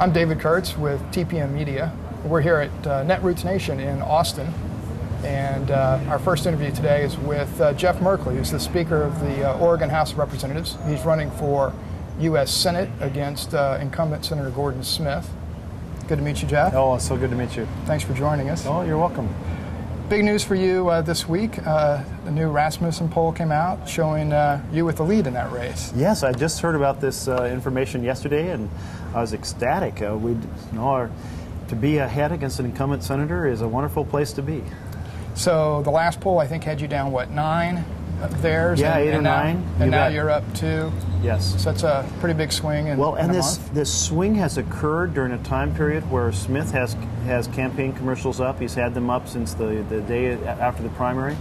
I'm David Kurtz with TPM Media. We're here at Netroots Nation in Austin, and our first interview today is with Jeff Merkley, who's the Speaker of the Oregon House of Representatives. He's running for U.S. Senate against incumbent Senator Gordon Smith. Good to meet you, Jeff. Oh, it's so good to meet you. Thanks for joining us. Oh, you're welcome. Big news for you this week. The new Rasmussen poll came out showing you with the lead in that race. Yes, I just heard about this information yesterday, and I was ecstatic. To be ahead against an incumbent senator is a wonderful place to be. So the last poll, I think, had you down, what, 9 theirs? Yeah, 8 or 9. And now you're up 2. Yes. So that's a pretty big swing in a month. This swing has occurred during a time period where Smith has campaign commercials up. He's had them up since the day after the primary.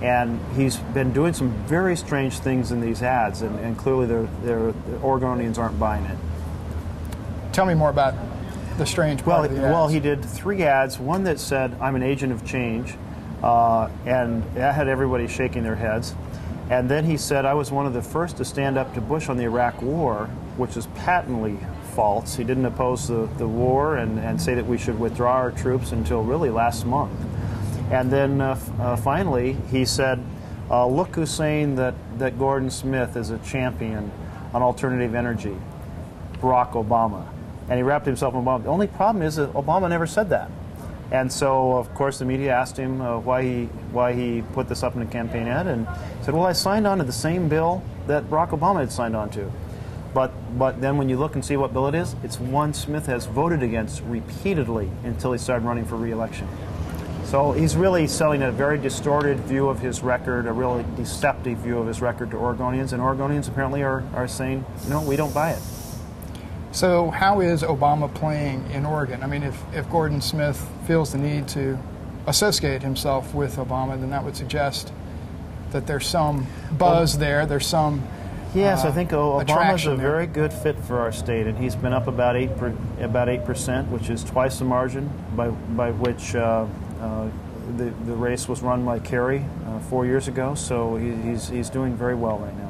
And he's been doing some very strange things in these ads, and clearly the Oregonians aren't buying it. Tell me more about the strange part of the ads. Well, he did 3 ads. One that said, "I'm an agent of change," and that had everybody shaking their heads. And then he said, "I was one of the first to stand up to Bush on the Iraq War," which is patently false. He didn't oppose the war and say that we should withdraw our troops until really last month. And then finally, he said, "Look who's saying that Gordon Smith is a champion on alternative energy, Barack Obama." And he wrapped himself in Obama. The only problem is that Obama never said that. And so, of course, the media asked him why he put this up in a campaign ad, and he said, "Well, I signed on to the same bill that Barack Obama had signed on to." But then when you look and see what bill it is, it's one Smith has voted against repeatedly until he started running for re-election. So he's really selling a very distorted view of his record, a really deceptive view of his record to Oregonians, and Oregonians apparently are saying, "No, we don't buy it." So how is Obama playing in Oregon? I mean, if Gordon Smith feels the need to associate himself with Obama, then that would suggest that there's some buzz there, there's some Yes, I think Obama's a there. very good fit for our state, and he's been up about 8%, which is twice the margin by which the race was run by Kerry 4 years ago. So he's doing very well right now.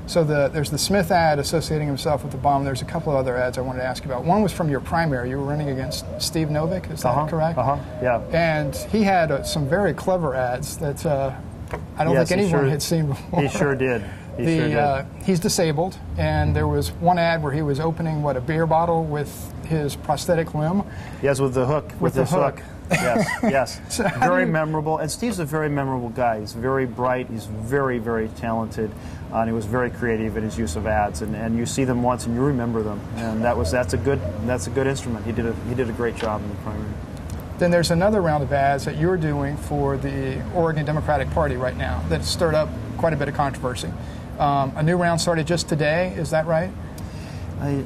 So there's the Smith ad associating himself with Obama. There's a couple of other ads I wanted to ask you about. One was from your primary. You were running against Steve Novick, is that correct? Yeah. And he had some very clever ads that I don't think anyone had seen before. He sure did. He's disabled, and there was one ad where he was opening, a beer bottle with his prosthetic limb? Yes, with the hook. With the hook. Yes, yes. So very memorable. And Steve's a very memorable guy. He's very bright. He's very, very talented. And he was very creative in his use of ads. And you see them once and you remember them. And that's a good instrument. He did a great job in the primary. Then there's another round of ads that you're doing for the Oregon Democratic Party right now that stirred up quite a bit of controversy. A new round started just today. Is that right?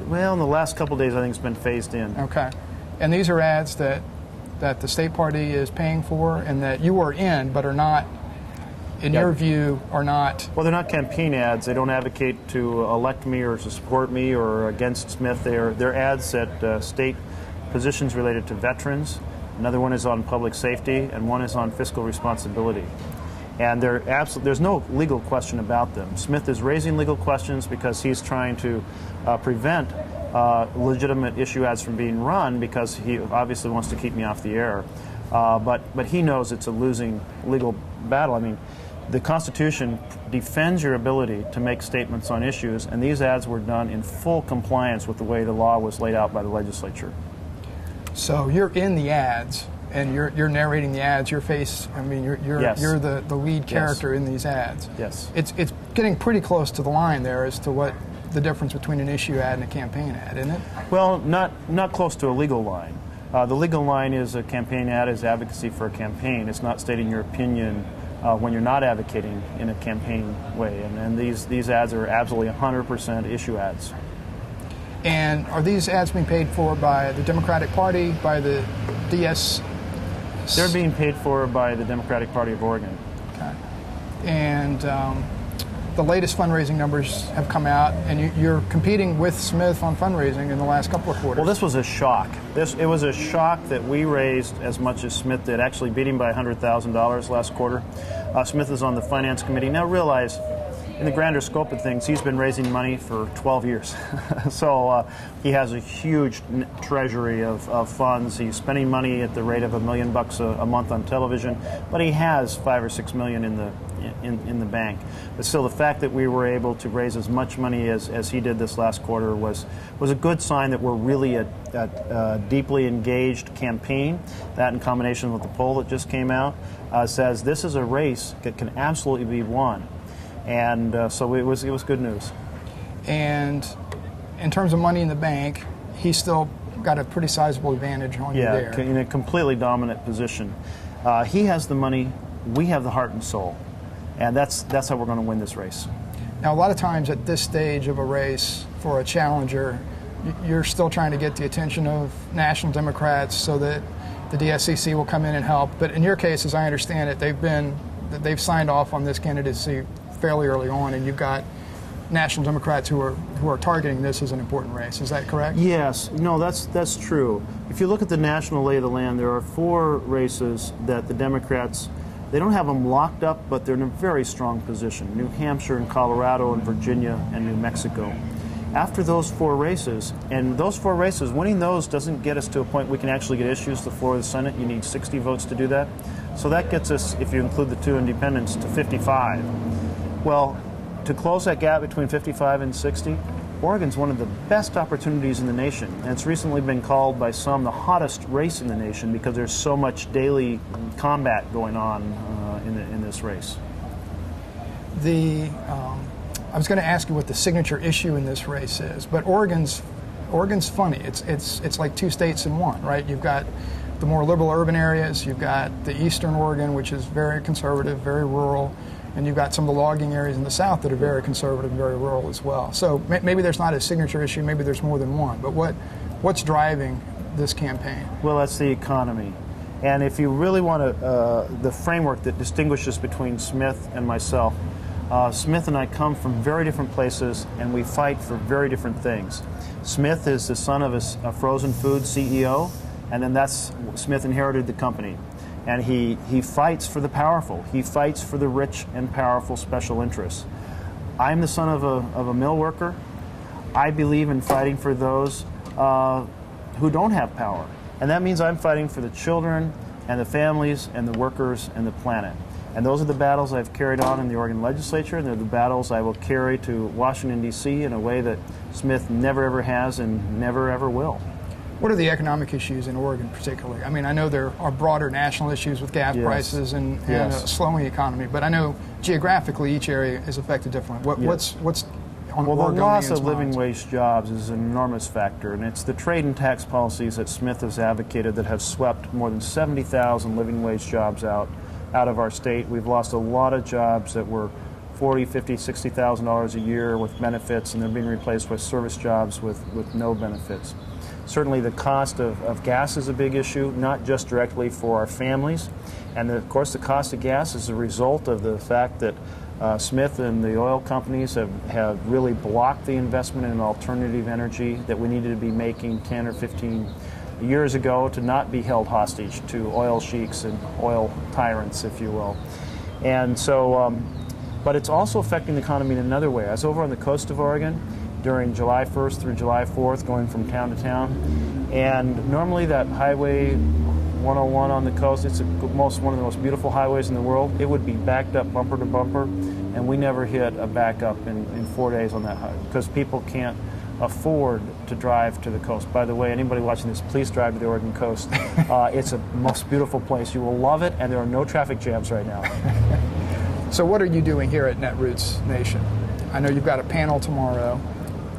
Well, in the last couple of days, I think it's been phased in. Okay. And these are ads that the state party is paying for and that you are in but are not, in your view, are not... Well, they're not campaign ads. They don't advocate to elect me or to support me or against Smith. They're ads at state positions related to veterans. Another one is on public safety, and one is on fiscal responsibility. And there's no legal question about them. Smith is raising legal questions because he's trying to prevent legitimate issue ads from being run, because he obviously wants to keep me off the air. But he knows it's a losing legal battle. I mean, the Constitution defends your ability to make statements on issues, and these ads were done in full compliance with the way the law was laid out by the legislature. So you're in the ads, and you're narrating the ads. Your face, I mean, you're the lead character in these ads. Yes. It's getting pretty close to the line there as to what the difference between an issue ad and a campaign ad, isn't it? Well, not close to a legal line. The legal line is a campaign ad is advocacy for a campaign. It's not stating your opinion when you're not advocating in a campaign way. And these ads are absolutely 100% issue ads. And are these ads being paid for by the Democratic Party, by the DS? They're being paid for by the Democratic Party of Oregon. Okay. And the latest fundraising numbers have come out, and you're competing with Smith on fundraising in the last couple of quarters. Well, this was a shock. It was a shock that we raised as much as Smith did, actually beat him by $100,000 last quarter. Smith is on the Finance Committee. Now realize in the grander scope of things, he's been raising money for 12 years. So he has a huge treasury of funds. He's spending money at the rate of $1 million a month on television, but he has $5 or $6 million in the bank. But still, the fact that we were able to raise as much money as he did this last quarter was a good sign that we're really a deeply engaged campaign. That, in combination with the poll that just came out, says this is a race that can absolutely be won. And so it was good news. And in terms of money in the bank, he's still got a pretty sizable advantage on you there. Yeah, in a completely dominant position. He has the money, we have the heart and soul. And that's how we're going to win this race. Now, a lot of times at this stage of a race for a challenger, you're still trying to get the attention of national Democrats so that the DSCC will come in and help. But in your case, as I understand it, they've signed off on this candidacy fairly early on, and you've got national Democrats who are targeting this as an important race. Is that correct? Yes. No, that's true. If you look at the national lay of the land, there are 4 races that the Democrats, they don't have them locked up, but they're in a very strong position. New Hampshire and Colorado and Virginia and New Mexico. After those 4 races, and those 4 races, winning those doesn't get us to a point we can actually get issues to the floor of the Senate. You need 60 votes to do that. So that gets us, if you include the 2 independents, to 55. Well, to close that gap between 55 and 60, Oregon's one of the best opportunities in the nation. And it's recently been called by some the hottest race in the nation because there's so much daily combat going on in this race. I was going to ask you what the signature issue in this race is, but Oregon's funny. It's like 2 states in one, right? You've got the more liberal urban areas, you've got the eastern Oregon, which is very conservative, very rural, and you've got some of the logging areas in the south that are very conservative, very rural as well. So maybe there's not a signature issue, maybe there's more than one, but what's driving this campaign? Well, that's the economy. And if you really want the framework that distinguishes between Smith and myself, Smith and I come from very different places, and we fight for very different things. Smith is the son of a frozen food CEO, and then Smith inherited the company. And he fights for the powerful. He fights for the rich and powerful special interests. I'm the son of a mill worker. I believe in fighting for those who don't have power. And that means I'm fighting for the children and the families and the workers and the planet. And those are the battles I've carried on in the Oregon legislature, and they're the battles I will carry to Washington, D.C. in a way that Smith never ever has and never ever will. What are the economic issues in Oregon particularly? I mean, I know there are broader national issues with gas prices and a slowing economy, but I know geographically each area is affected differently. What's on Well, the loss of Oregonians' living minds? wage jobs is an enormous factor, and it's the trade and tax policies that Smith has advocated that have swept more than 70,000 living wage jobs out of our state. We've lost a lot of jobs that were $40,000, $50,000, $60,000 a year with benefits, and they're being replaced with service jobs with no benefits. Certainly the cost of gas is a big issue, not just directly for our families. And of course the cost of gas is a result of the fact that Smith and the oil companies have really blocked the investment in alternative energy that we needed to be making 10 or 15 years ago to not be held hostage to oil sheiks and oil tyrants, if you will. And so, but it's also affecting the economy in another way. I was over on the coast of Oregon during July 1st through July 4th, going from town to town. And normally that Highway 101 on the coast, it's one of the most beautiful highways in the world. It would be backed up bumper to bumper, and we never hit a backup in 4 days on that highway because people can't afford to drive to the coast. By the way, anybody watching this, please drive to the Oregon coast. It's a most beautiful place. You will love it, and there are no traffic jams right now. So what are you doing here at Netroots Nation? I know you've got a panel tomorrow.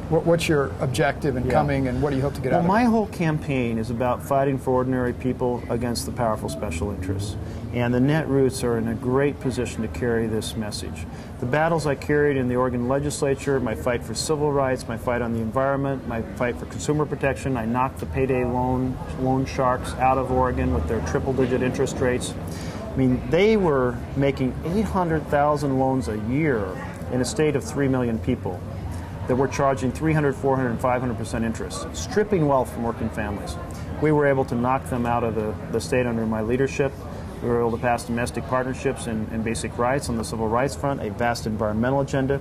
What's your objective in coming, and what do you hope to get out of it? Well, my whole campaign is about fighting for ordinary people against the powerful special interests. And the Netroots are in a great position to carry this message. The battles I carried in the Oregon legislature, my fight for civil rights, my fight on the environment, my fight for consumer protection, I knocked the payday loan sharks out of Oregon with their triple-digit interest rates. I mean, they were making 800,000 loans a year in a state of 3 million people that were charging 300, 400, and 500% interest, stripping wealth from working families. We were able to knock them out of the state under my leadership. We were able to pass domestic partnerships and basic rights on the civil rights front, a vast environmental agenda.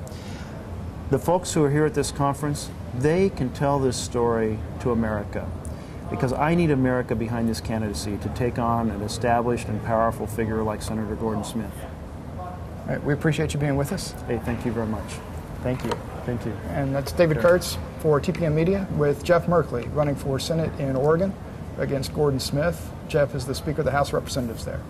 The folks who are here at this conference, they can tell this story to America, because I need America behind this candidacy to take on an established and powerful figure like Senator Gordon Smith. All right, we appreciate you being with us. Hey, thank you very much. Thank you. Thank you. And that's David Kurtz for TPM Media with Jeff Merkley running for Senate in Oregon against Gordon Smith. Jeff is the Speaker of the House of Representatives there.